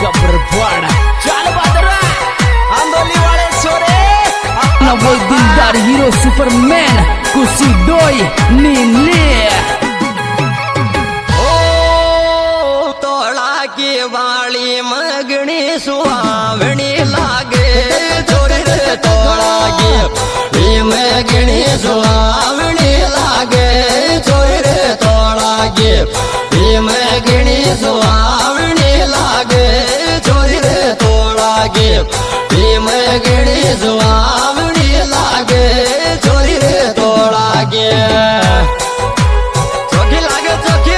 का बरबाड़ा चल बदरा आंदोली वाले छोरे ना वो दिलदार हीरो सुपरमैन कुसी डोई नीले ओ तोड़ा की वाली मगनी सुहावनी लागे छोरे रे तोड़ा की मगनी सुहावनी लागे छोरे रे तोड़ा की मगनी सुहावनी लागे छोरी रे तोड़ा की मगनी सुहावनी लागे छोरी रे तोड़ा की चोखी लागे चोखी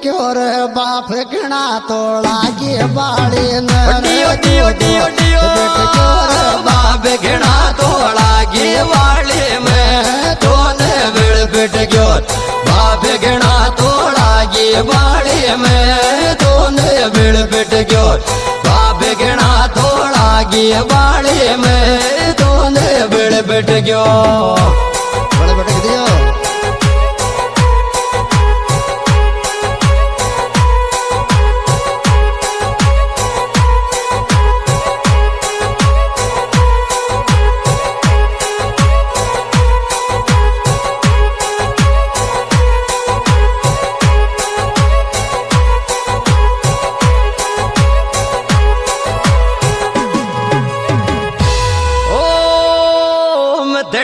क्यों रे बाप घना तोड़ा के बाड़ी डियो डियो डियो डियो बाप घना तोड़ा के बाड़ी में तोने बिड़ बिट गयो बाप घना तोड़ा के बाड़ी में तोने बिड़ बिट गयो बाप घना तोड़ा के बाड़ी में तोने बिड़ बिट गयो बड़े बड़े दियो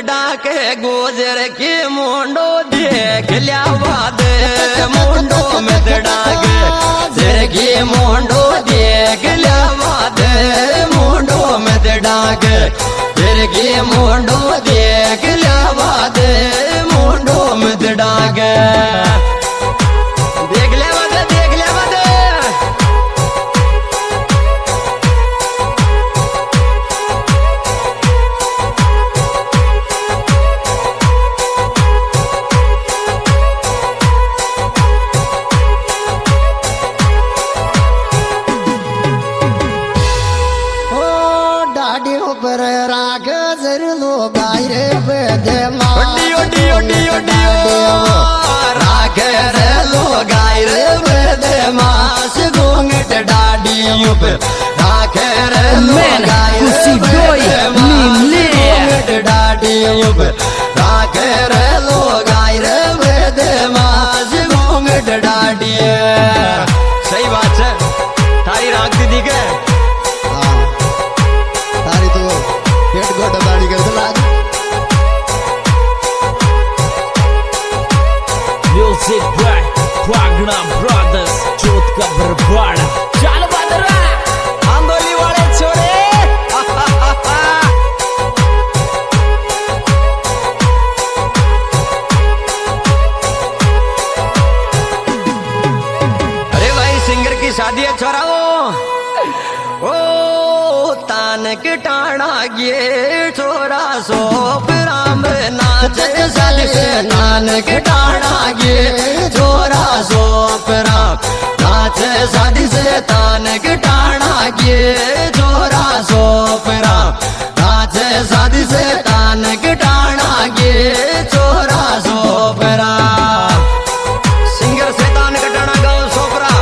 डाके गुजर के मुंडो देख लिया बाद मुंडो में डाके गुजर के मुंडो देख लिया बाद मुंडो में डाके गुजर के मुंडो देख लिया बाद मुंडो में डाके देख लिया बाद देख लिया बाद राग जर लो गायरे बेदे डियो डियो डियो डियो राग रे लो गायरे बेदे मास घूंघट डाडियों पे राग रे लो कुसी डोई नीले घूंघट डाडियों पे राग रे लो गायरे बेदे मास घूंघट डाडिए सही बात है थारी राग दीदी के पेट गोटा दाढ़ी कर दिला म्यूजिक बाय पागड़ा ब्रदर्स चोट का बरबाड़ा चल बदरा आंदोली वाले छोरे अरे भाई सिंगर की शादी है छोरा ओ तान के टाणा गे छोरा सोप राम नाच सल से तान के टाणा गे छोरा सोप राम नाच शादी से तान के टाणा गे छोरा सोप राम नाच शादी से तान के टाणा गे छोरा सोप राम सिंगर से तान के टाणा गाओ सोपरा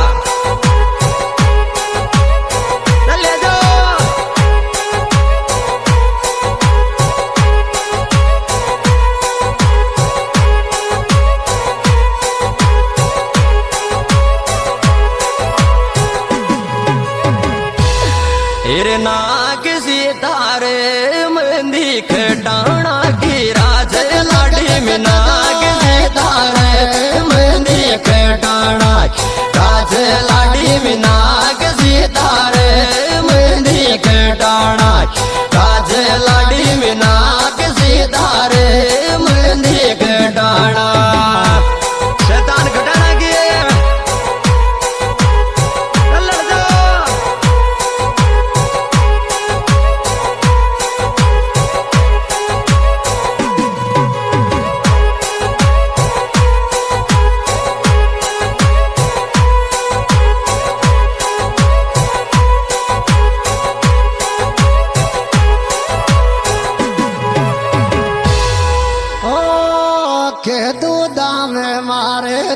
नाग सितारे मंदी खटाना की राज लाडी में नाग सितारे मंदी खटाना राज लाडी में नाग सितारे मंदी खटाना राज लाडी में नाग सितारे मंदी खटाना शैतान घटाना की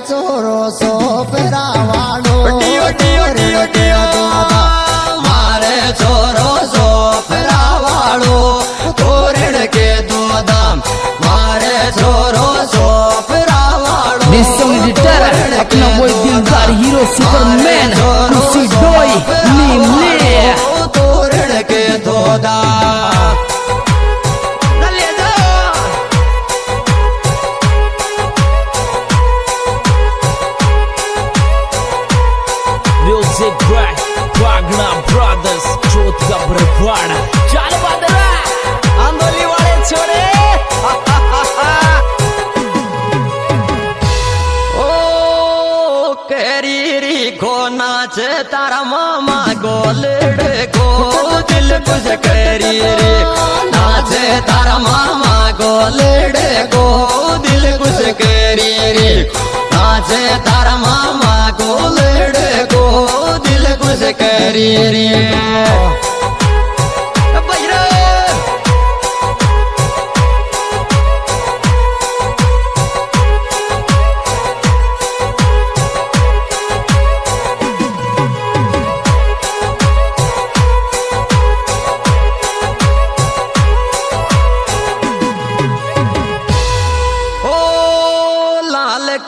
ચોરો સોપરા વાળો ડીઓ ડીઓ ડીઓ ડીઓ મારે ચોરો સોપરા વાળો તોરણ કે દો દામ મારે ચોરો સોપરા વાળો This song editor अपना boy दिलदार हीरो सुपरमैन खुशी डोई नीले तोरण के दो दाम ले दो Music by Wagner Brothers चोत का बरबाड़ा चल बदरा आंदोली वाले छोरे ओ केरी री को नाच तारा मामा गोलड़े को दिल कुछ केरी री नाच तारा मामा गोलड़े को दिल कुछ केरी री नाच तारा मामा गोलड़े को दिल कुछ केरी री बजरा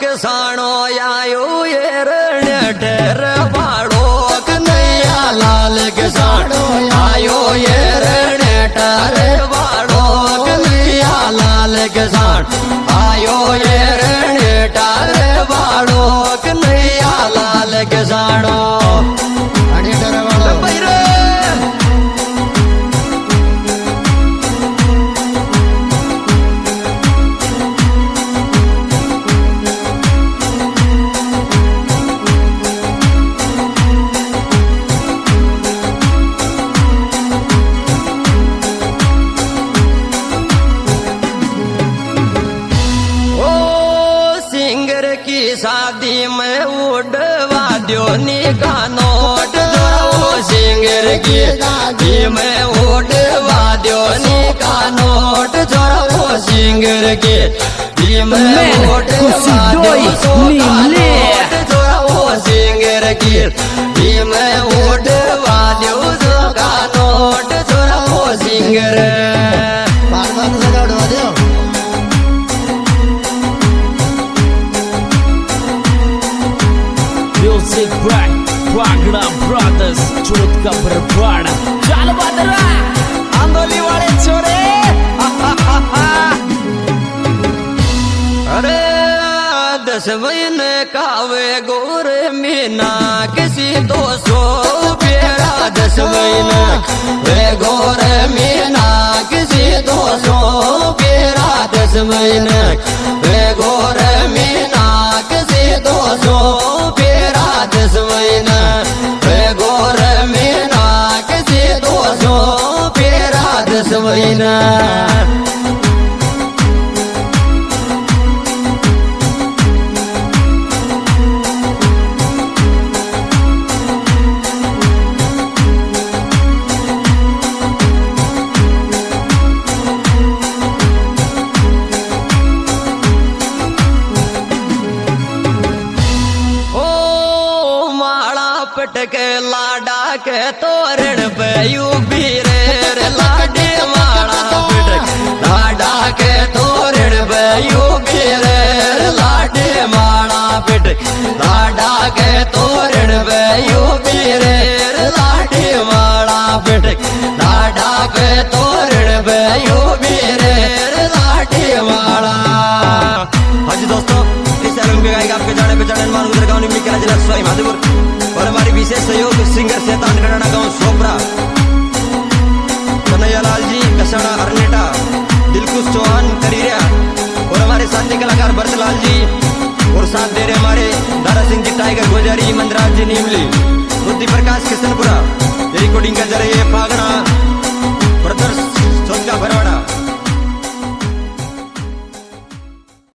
किसानो आयो ये रण ढेर बाड़ो कन्हैया लाल किसानो आयो ये रण ढेर बाड़ो कन्हैया लाल किसान आयो ये रण ढेर बाड़ो कन्हैया लाल किसानो અને ડરવાળો बैरे शादी में उड़वा दो का नोट जोड़ो सिंगर की शादी में उड़वा दो का नोट जोड़ो सिंगर की में उड़वा दो नीले जोड़ो सिंगर की में उड़वा दो का नोट जोड़ो सिंगर પાડવાનું લગાડવા દો Music by Wagner Brothers चोत का बरबाड़ा चल बदरा आंदोली वाले छोरे अरे 10 महीने कावे गोरे मीना किसी 200 पेरा 10 महीने वे गोरे मीना किसी 200 पेरा 10 महीने वे गोरे मीना किसी 200 पेरा 10 महीने वे गोरे मीना किसी 200 पेरा 10 महीने पटके लाडा के तोरण पे यूपी रे लाडी माड़ा पटक लाडा के तोरण पे यूपी रे लाडी माड़ा पटक लाडा के तोरण पे यूपी रे लाडी माड़ा पटक लाडा के तोरण पे यूपी रे लाडी माड़ा। हाँ जी दोस्तों, इस एल्बम के गायक आपके जाने पहचाने मानव गाँव निम्न के जिला सवाई माधोपुर और हमारी विशेष सहयोग सिंगर शैतान गढ़ाना गांव सोपरा कन्हैया लाल जी कसड़ा अरनेटा दिलकुश चौहान करीरिया और हमारे साथी कलाकार भरतलाल जी और साथ दे रहे हमारे दारा सिंह जी टाइगर गुजर